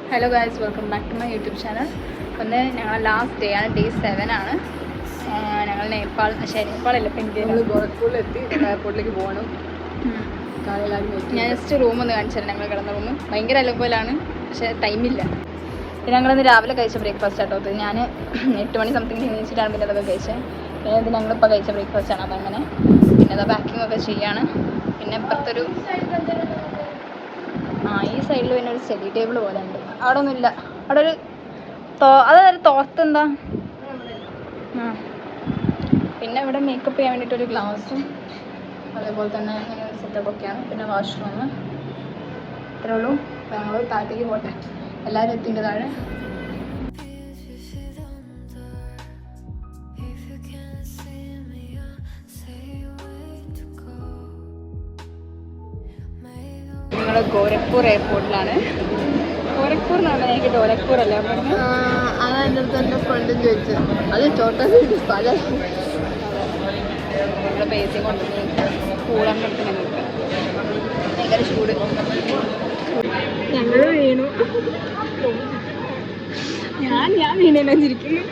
Hello guys, welcome back to my YouTube channel. ഒന്ന് ഞങ്ങൾ last day ആണ്, day 7 ആണ്. ഞങ്ങൾ നേപ്പാളല്ല, ഇപ്പം ഇന്ത്യയിൽ ഗോരഖ്പൂരിലെത്തി. എയർപോർട്ടിലേക്ക് പോകണം. ഞാൻ ജസ്റ്റ് റൂം ഒന്ന് കാണിച്ചു തരാം. ഞങ്ങൾ കിടന്ന റൂം ഭയങ്കര അലങ്കോലാണ്, പക്ഷേ ടൈമില്ല. പിന്നെ ഞങ്ങളിന്ന് രാവിലെ കഴിച്ച ബ്രേക്ക്ഫാസ്റ്റ് ആട്ടോ അത്. ഞാൻ 8 മണി സംതിങ് എണീച്ചിട്ടാണ് പിന്നെ അതൊക്കെ കഴിച്ചത്. പിന്നെ ഇത് ഞങ്ങളിപ്പോൾ കഴിച്ച ബ്രേക്ക്ഫാസ്റ്റ് ആണ് അതങ്ങനെ. പിന്നെ അത് പാക്കിംഗ് ഒക്കെ ചെയ്യാണ്. പിന്നെ ഇപ്പുറത്തൊരു ഈ സൈഡിൽ പിന്നെ ഒരു സ്റ്റഡി ടേബിൾ പോലെ ഉണ്ട്. അവിടെ ഒന്നുമില്ല, അവിടെ ഒരു അതൊരു തോർത്തെന്താ. പിന്നെ ഇവിടെ മേക്കപ്പ് ചെയ്യാൻ വേണ്ടിയിട്ടൊരു ഗ്ലാസും അതേപോലെ തന്നെ അങ്ങനെ ഒരു സെറ്റപ്പ് ഒക്കെയാണ്. പിന്നെ വാഷ്റൂം ഇത്രേ ഉള്ളൂ. അപ്പോൾ ഞങ്ങൾ താഴത്തേക്ക് പോട്ടെ. എല്ലാവരും എത്തിൻ്റെ താഴെ. ഞങ്ങൾ ഗോരഖ്പൂർ എയർപോർട്ടിലാണ്. ഗോരഖ്പൂർ എന്നാണ് എനിക്ക് ഗോരഖ്പൂർ അല്ല പറഞ്ഞത്. അതെൻ്റെ അടുത്ത് എൻ്റെ ഫ്രണ്ടും ചോദിച്ചത്. അത് ചോട്ടാ സ്ഥലം. ഇവിടെ പേസിങ് കൊണ്ടുവന്ന് കൂളറിൻ്റെ അടുത്ത് ഇങ്ങനെ നിൽക്കുക. ഭയങ്കര ചൂട്. ഞങ്ങൾ വീണു. ഞാൻ വീണല്ലോ ചിരിക്കുന്നു.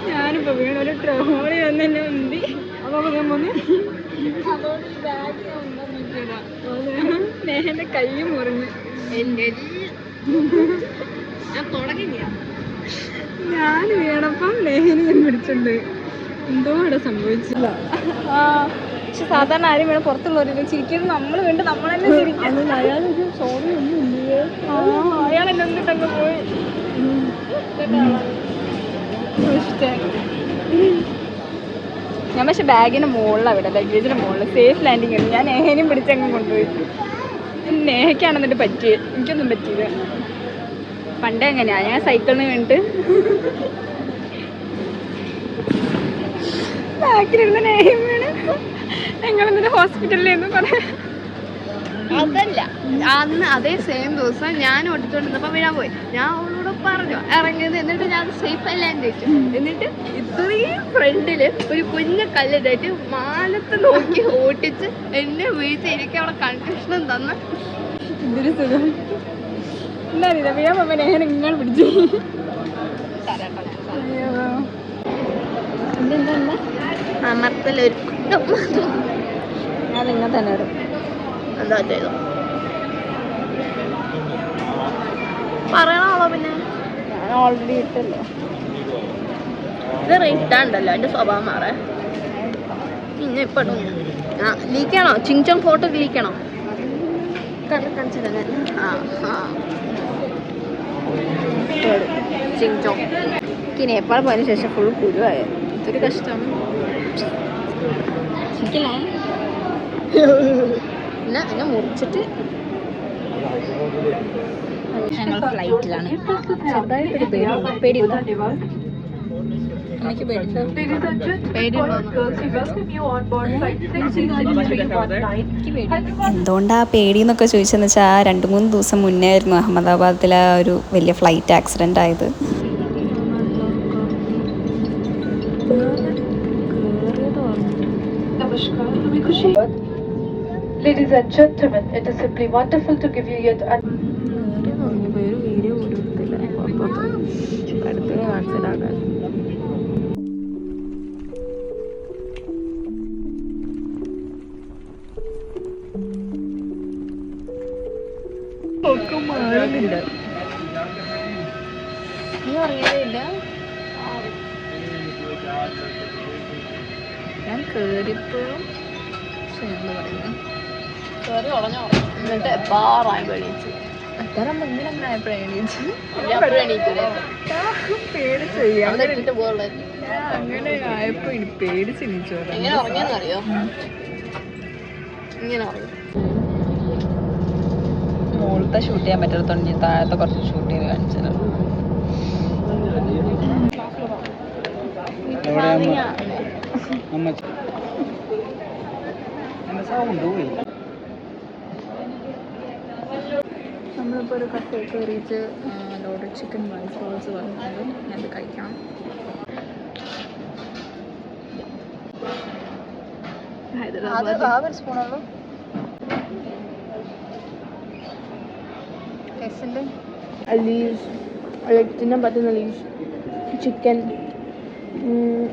ഞാനിപ്പോൾ വീണു. ഒരു ട്രോളി വന്ന് എന്നെ ഉന്തി. അതോടെ ഞാൻ പോന്ന്. അതോടെ ഈ ബാഗ് നേഹൻ്റെ കൈ മുറിഞ്ഞ്. ഞാൻ തുടങ്ങിയ ഞാൻ വീണപ്പം നേഹനെ ഞാൻ പിടിച്ചിട്ടുണ്ട്. എന്തോ ഇവിടെ സംഭവിച്ചില്ല. പക്ഷെ സാധാരണ ആരും വീണ് പുറത്തുള്ളവരില്ല ചിരിക്കുന്നത്. നമ്മൾ വീണ്ടും നമ്മൾ തന്നെ ചിരിക്കും. അയാളൊരു സോറി ഒന്നും ഇല്ലേ? അയാൾ എന്നെ ഒന്നിട്ടങ്ങ് പോയി. ഞാൻ പക്ഷെ ബാഗിന് മുകളിലാണ് ഇവിടെ, ലഗേജിന് മുകളിൽ സേഫ് ലാൻഡിങ് ഉണ്ട്. ഞാൻ നേഹനെയും പിടിച്ചങ്ങ് കൊണ്ടുപോയി. നേഹയ്ക്കാണെന്നിട്ട് പറ്റിയത്, എനിക്കൊന്നും പറ്റിയില്ല. പണ്ടേ എങ്ങനെയാ, ഞാൻ സൈക്കിളിന് വീണിട്ട് ബാക്കിലിരുന്ന് നേഹയും വീണ്. ഞങ്ങളെന്നിട്ട് ഹോസ്പിറ്റലിൽ പറയാം. അതല്ല, അന്ന് അതേ സെയിം ദിവസം ഞാൻ ഓടിച്ചോണ്ടിരുന്നപ്പോൾ വീഴാൻ പോയി. ഞാൻ അവളോട് പറഞ്ഞു ഇറങ്ങിയത്. എന്നിട്ട് ഞാൻ സേഫ് ലാൻഡ് വെച്ചു. എന്നിട്ട് ഇത്രയും ഫ്രണ്ടിൽ ഒരു കുഞ്ഞു കല്ലിട്ടായിട്ട് മാനത്ത് നോക്കി ഓട്ടിച്ച് എന്നെ വീഴ്ച. എനിക്ക് അവിടെ കൺഫ്യൂഷനും തന്ന എന്തൊരു സുഖം. എന്താ അറിയില്ല, വീഴാൻ പോകുമ്പോൾ നേഹനെ ഇങ്ങനെ പിടിച്ചു. എന്താ അമർത്തലൊരു ഞാൻ നിങ്ങൾ തന്നെ ഇടും. എന്താ ചെയ്തു പറയണോ? പിന്നെ ഞാൻ ഓൾറെഡി ഇട്ടല്ലോ. ഇത് റിട്ടാണ്ടല്ലോ, എൻ്റെ സ്വഭാവം മാറേ. പിന്നെ ഇപ്പൊ ലീക്കാണോ? ചിങ്ചോങ് ഫോട്ടോ ലീക്കാണോ? കാണിച്ചു തന്നെ. ചിങ്ചോങ്. എനിക്ക് നേപ്പാൾ പോയതിനു ശേഷം ഫുൾ കുരുവായ. ഇതൊരു കഷ്ടം. പിന്നെ എന്നെ മുറിച്ചിട്ട് ഞങ്ങൾ ഫ്ലൈറ്റിലാണ്. ചെറുതായിട്ടൊരു പേടി. എനിക്ക് എന്തുകൊണ്ടാ പേടി എന്നൊക്കെ ചോദിച്ചെന്ന് വെച്ചാൽ 2-3 ദിവസം മുന്നേ ആയിരുന്നു അഹമ്മദാബാദിലെ ഒരു വലിയ ഫ്ലൈറ്റ് ആക്സിഡൻ്റ് ആയത്. Ladies and gentlemen, it is simply wonderful to give you yet another. Video പോലും എടുത്തില്ല. അടുത്ത കാണിച്ചതാണ്. ഒക്കെ മാറുന്നില്ല. നീ അറിയയില്ല. ഞാൻ കേറിയപ്പോഴും എന്താ പറയുന്നത്, കയറി ഉടഞ്ഞോ. എന്നിട്ട് ബാറായി പേടിച്ചു. അത്തരം മുന്നിലങ്ങനെ ആയപ്പോഴേ എണീച്ചു. പേടിച്ചു. ഇട്ടിട്ട് പോകാനുള്ള അങ്ങനെ ആയപ്പോ ഇനി പേടിച്ച് എണീച്ചു. എങ്ങനെ ഉറങ്ങിയെന്നറിയോ? ഇങ്ങനെ ഉറങ്ങി. മുകളിലത്തെ ഷൂട്ട് ചെയ്യാൻ പറ്റാത്തതുകൊണ്ട് താഴത്തെ കുറച്ച് ഷൂട്ട് ചെയ്ത് കാണിച്ചത്. നമ്മളിപ്പോൾ ഒരു കഫേ കയറിയിട്ട് ലോഡഡ് ചിക്കൻ റൈസ് റോൾസ് പറഞ്ഞിട്ടുണ്ട്. ഞാനത് കഴിക്കണം. ഹൈദരാബാദ് സ്പൂണുള്ളൂ. ടേസ്റ്റ് ഉണ്ട്. ലീവ്സ്, തിന്നാൻ പറ്റുന്ന ലീവ്സ്, ചിക്കൻ,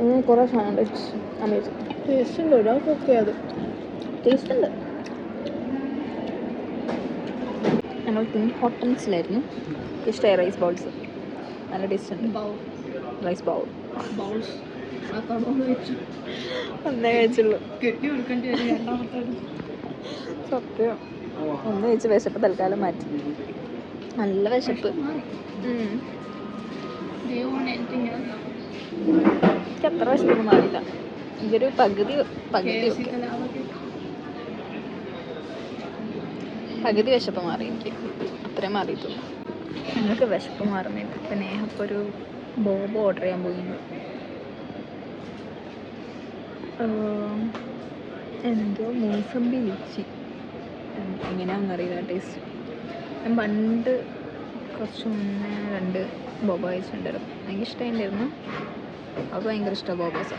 അങ്ങനെ കുറേ സാധനമുണ്ട്. It's amazing. ടേസ്റ്റ് ഉണ്ട്, ഒരാൾക്കൊക്കെ അത് ടേസ്റ്റ് ഉണ്ട്. ഞങ്ങൾ ടിം ഹോട്ടൽസിലായിരുന്നു. ഇഷ്ടമായി റൈസ് ബൗൾസ്, നല്ല ടേസ്റ്റ് ഉണ്ട്. റൈസ് ബൗൾ ഒന്നേ കഴിച്ചുള്ളൂ. സത്യം ഒന്ന് കഴിച്ച് വിശപ്പ് തൽക്കാലം മാറ്റി. നല്ല വിശപ്പ്. എനിക്ക് അത്ര വിശപ്പൊന്നും മാറിയില്ല. എനിക്കൊരു പകുതി വിശപ്പ് മാറി. എനിക്ക് അത്രയും മാറിയിട്ടുള്ളൂ. ഞങ്ങൾക്ക് വിശപ്പ് മാറുന്നില്ല. ഇപ്പം നേഹപ്പോൾ ഒരു ബോബ് ഓർഡർ ചെയ്യാൻ പോയിരുന്നു. എന്തോ മൂസമ്പി ലിച്ചി, എങ്ങനെയാണെന്നറിയില്ല ടേസ്റ്റ്. ഞാൻ പണ്ട് കുറച്ച് മുന്നേ 2 ബോബ കഴിച്ചിട്ടുണ്ടായിരുന്നു. എനിക്ക് ഇഷ്ടമായിട്ടുണ്ടായിരുന്നു. അത് ഭയങ്കര ഇഷ്ടമാണ് ബോബോസ.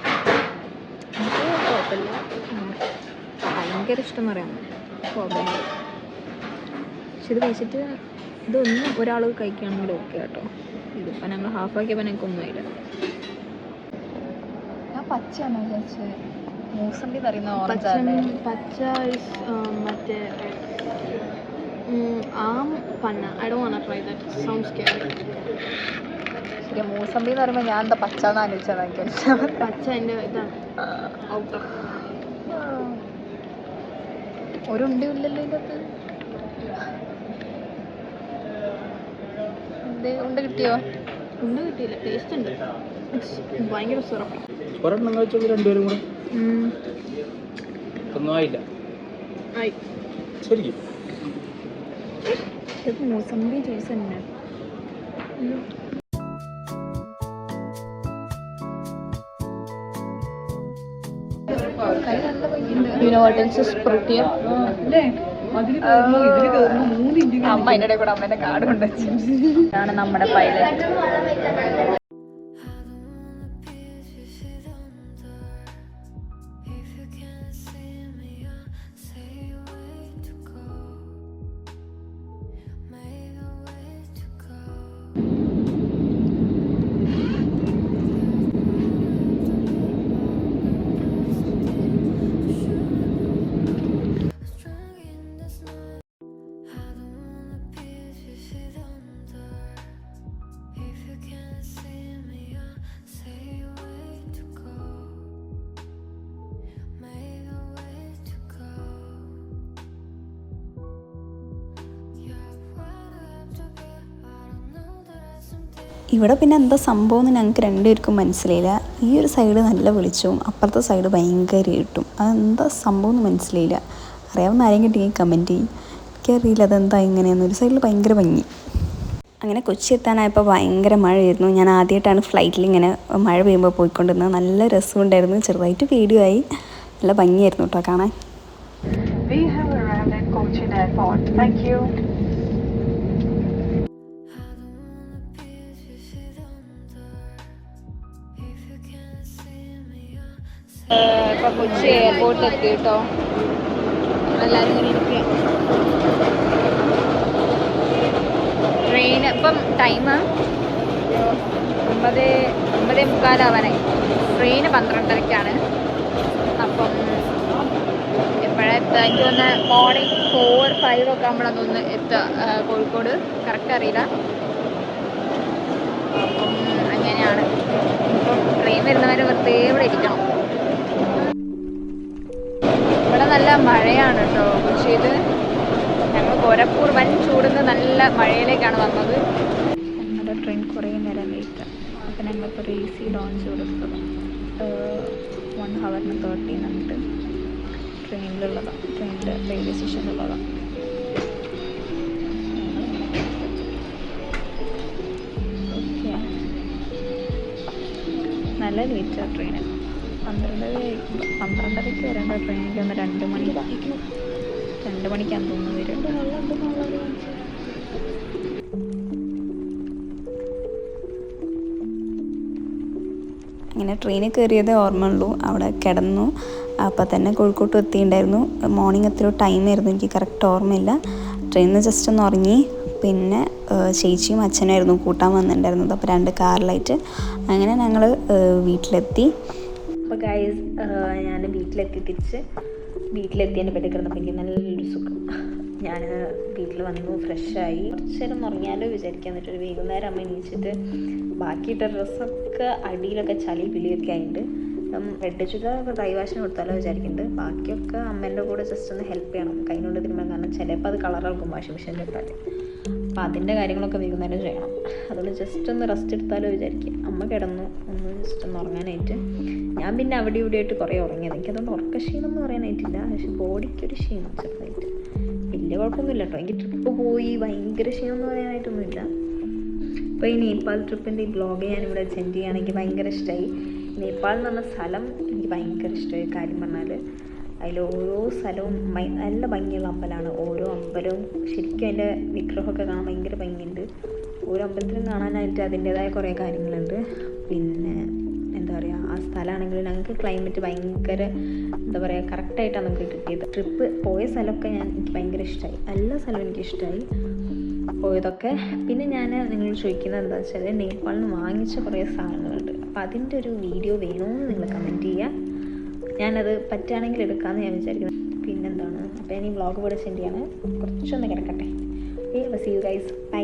എനിക്ക് കുഴപ്പമില്ല, ഭയങ്കര ഇഷ്ടം എന്ന് പറയാൻ ബോബോസ്. പക്ഷെ ഇത് കഴിച്ചിട്ട് ഇതൊന്നും ഒരാൾ കഴിക്കുകയാണെങ്കിൽ ഓക്കെ കേട്ടോ. ഇതിപ്പോൾ ഞങ്ങൾ ഹാഫാക്കിയപ്പോൾ ഞങ്ങൾക്കൊന്നും ആയില്ല. ഞാൻ പച്ചയാണോ വിചാരിച്ചത്, മൂസമ്പി പറയുന്ന പച്ച മറ്റേ ആം പന്ന. I don't want to try that, sounds scary. ശരി, മൂസമ്പി എന്ന് പറയുമ്പോൾ ഞാൻ എന്താ പച്ച എന്ന് ആലോചിച്ചതാണ്. പച്ച എൻ്റെ ഇതാണ് ഔട്ടർ. ഒരു ഉണ്ടില്ലല്ലോ ഇതിനകത്ത്. ഉണ്ട കിട്ടിയോ? ഒന്നും കിട്ടിയില്ല. ടേസ്റ്റ് ഉണ്ട്, ഭയങ്കര സിറപ്പ്. ഒരെണ്ണം കഴിച്ചോളൂ രണ്ടുപേരും കൂടെ. ഒന്നും ആയില്ല ശരിക്കും. ഇത് മൂസമ്പി ജ്യൂസ് തന്നെ. You know what else is prettier? അമ്മ അതിൻ്റെ കൂടെ അമ്മേൻ്റെ കാർഡ് കൊണ്ടുവച്ചു. ഇതാണ് നമ്മുടെ പൈലറ്റ്. ഇവിടെ പിന്നെ എന്താ സംഭവം എന്ന് ഞങ്ങൾക്ക് രണ്ടുപേർക്കും മനസ്സിലായില്ല. ഈ ഒരു സൈഡ് നല്ല വെളിച്ചവും അപ്പുറത്തെ സൈഡ് ഭയങ്കര ഇരുട്ടും. അതെന്താ സംഭവം എന്ന് മനസ്സിലായില്ല. അറിയാവുന്ന ആരെങ്കിലും കിട്ടിയെങ്കിൽ കമൻറ്റ് ചെയ്യും. എനിക്കറിയില്ല അതെന്താ ഇങ്ങനെയെന്ന്. ഒരു സൈഡിൽ ഭയങ്കര ഭംഗി. അങ്ങനെ കൊച്ചി എത്താനായപ്പോൾ ഭയങ്കര മഴയായിരുന്നു. ഞാൻ ആദ്യമായിട്ടാണ് ഫ്ലൈറ്റിൽ ഇങ്ങനെ മഴ പെയ്യുമ്പോൾ പോയിക്കൊണ്ടിരുന്നത്. നല്ല രസമുണ്ടായിരുന്നു. ചെറുതായിട്ട് പേടിയായി. നല്ല ഭംഗിയായിരുന്നു കേട്ടോ കാണാൻ. We have arrived at Cochin Airport. Thank you. ഇപ്പം കൊച്ചി എയർപോർട്ടിൽ എത്തി കേട്ടോ. എല്ലാവരും ഇങ്ങനെ ഇരിക്കുക. ട്രെയിൻ ഇപ്പം ടൈം 9:45 ട്രെയിന് 12:30 അപ്പം എപ്പോഴെത്തുക? എനിക്ക് തോന്നുന്നു മോർണിംഗ് 4-5 ഒക്കെ ആകുമ്പോഴാണ് തോന്നുന്നു എത്തുക കോഴിക്കോട്. കറക്റ്റ് അറിയില്ല. അപ്പം അങ്ങനെയാണ്. ഇപ്പം ട്രെയിൻ വരുന്നവരെ വെറുതെ ഇവിടെ ഇരിക്കണം. ഇവിടെ നല്ല മഴയാണ് കേട്ടോ കൊച്ചിയിൽ. ഞങ്ങൾ ഗോരഖ്പൂർ വൻ ചൂടുന്ന നല്ല മഴയിലേക്കാണ് വന്നത്. ഞങ്ങളുടെ ട്രെയിൻ കുറേ നേരം ലേറ്റാണ്. അപ്പം ഞങ്ങളിപ്പോൾ ഒരു AC ലോഞ്ച് കൊടുത്തത് 1 hour 30 എന്നിട്ട് ട്രെയിനിലുള്ളതാണ്. ട്രെയിനിൻ്റെ റെയിൽവേ സ്റ്റേഷനിലുള്ളതാണ്. ഓക്കെ, നല്ല ലേറ്റാണ് ട്രെയിന്. 12:30 വരേണ്ട ട്രെയിൻ എനിക്ക് ഒന്ന് 2 മണിക്കാണ് തോന്നുന്നു വരും. ഇങ്ങനെ ട്രെയിനിൽ കയറിയതേ ഓർമ്മയുള്ളൂ. അവിടെ കിടന്നു. അപ്പോൾ തന്നെ കോഴിക്കോട്ട് എത്തിയിട്ടുണ്ടായിരുന്നു. മോർണിംഗ് എത്രയോ ടൈമായിരുന്നു എനിക്ക് കറക്റ്റ് ഓർമ്മയില്ല. ട്രെയിനിൽ നിന്ന് ജസ്റ്റ് ഒന്ന് ഉറങ്ങി. പിന്നെ ചേച്ചിയും അച്ഛനായിരുന്നു കൂട്ടാൻ വന്നിട്ടുണ്ടായിരുന്നത്. അപ്പോൾ 2 കാറിലായിട്ട് അങ്ങനെ ഞങ്ങൾ വീട്ടിലെത്തി. അപ്പോൾ ഗൈസ് ഞാൻ വീട്ടിലെത്തിയതിൻ്റെ ബെഡിൽ കിടന്നപ്പോൾ എനിക്ക് നല്ലൊരു സുഖം. ഞാൻ വീട്ടിൽ വന്നു, ഫ്രഷായി, കുറച്ച് നേരം ഉറങ്ങിയാലോ വിചാരിക്കാൻ പറ്റും. വൈകുന്നേരം അമ്മ എണീച്ചിട്ട് ബാക്കിയിട്ട ഡ്രസ്സൊക്കെ അടിയിലൊക്കെ ചളി പിളിയൊക്കെ ആയിട്ട് റെഡ് ചുരിദാറൊക്കെ ഡ്രൈ വാഷിന് കൊടുത്താലോ വിചാരിക്കുന്നുണ്ട്. ബാക്കിയൊക്കെ അമ്മേൻ്റെ കൂടെ ജസ്റ്റ് ഒന്ന് ഹെൽപ്പ് ചെയ്യണം കൈകൊണ്ട് തിരുമ്പാൻ. കാരണം ചിലപ്പോൾ അത് കളറാകും വാഷിംഗ് മെഷീനിൽ ഇട്ടാൽ. അപ്പോൾ അതിൻ്റെ കാര്യങ്ങളൊക്കെ വൈകുന്നേരം ചെയ്യണം. അതുകൊണ്ട് ജസ്റ്റ് ഒന്ന് റെസ്റ്റ് എടുത്താലോ വിചാരിക്കുക. അമ്മ കിടന്നു ഒന്ന് ജസ്റ്റ് ഒന്ന് ഉറങ്ങാനായിട്ട്. ഞാൻ പിന്നെ അവിടെ ഇവിടെ ആയിട്ട് കുറേ ഉറങ്ങിയത്. എനിക്കതൊന്നും ഉറക്കക്ഷീണം എന്ന് പറയാനായിട്ടില്ല, പക്ഷെ ബോഡിക്കൊരു ക്ഷീണം ചെറുതായിട്ട്. വലിയ കുഴപ്പമൊന്നുമില്ല കേട്ടോ. എനിക്ക് ട്രിപ്പ് പോയി ഭയങ്കര ക്ഷീണം എന്ന് പറയാനായിട്ടൊന്നുമില്ല. ഇപ്പോൾ ഈ നേപ്പാൾ ട്രിപ്പിൻ്റെ ഈ ബ്ലോഗ് ഞാനിവിടെ സെൻഡ് ചെയ്യുകയാണെങ്കിൽ ഭയങ്കര ഇഷ്ടമായി. നേപ്പാൾ എന്ന് പറഞ്ഞ സ്ഥലം എനിക്ക് ഭയങ്കര ഇഷ്ടമായി. കാര്യം പറഞ്ഞാൽ അതിൽ ഓരോ സ്ഥലവും നല്ല ഭംഗിയുള്ള അമ്പലമാണ്. ഓരോ അമ്പലവും ശരിക്കും അതിൻ്റെ വിഗ്രഹമൊക്കെ കാണാൻ ഭയങ്കര ഭംഗിയുണ്ട്. ഓരോ അമ്പലത്തിലും കാണാനായിട്ട് അതിൻ്റേതായ കുറേ കാര്യങ്ങളുണ്ട്. പിന്നെ എന്താ പറയുക, ആ സ്ഥലമാണെങ്കിൽ ഞങ്ങൾക്ക് ക്ലൈമറ്റ് ഭയങ്കര എന്താ പറയുക കറക്റ്റായിട്ടാണ് നമുക്ക് കിട്ടിയത്. ട്രിപ്പ് പോയ സ്ഥലമൊക്കെ എനിക്ക് ഭയങ്കര ഇഷ്ടമായി. എല്ലാ സ്ഥലവും എനിക്കിഷ്ടമായി പോയതൊക്കെ. പിന്നെ ഞാൻ നിങ്ങളോട് ചോദിക്കുന്നത് എന്താ വെച്ചാൽ നേപ്പാളിൽ നിന്ന് വാങ്ങിച്ച കുറേ സാധനങ്ങളുണ്ട്. അപ്പോൾ അതിൻ്റെ ഒരു വീഡിയോ വേണമെന്ന് നിങ്ങൾ കമൻറ്റ് ചെയ്യുക. ഞാനത് പറ്റുകയാണെങ്കിൽ എടുക്കാമെന്ന് ഞാൻ വിചാരിക്കുന്നു. പിന്നെന്താണ്, അപ്പോൾ ഞാൻ ഈ വ്ളോഗ് കൂടെ സെൻഡ് ചെയ്യാണ്. കുറച്ചൊന്ന് കിടക്കട്ടെ. Okay, see you guys, by.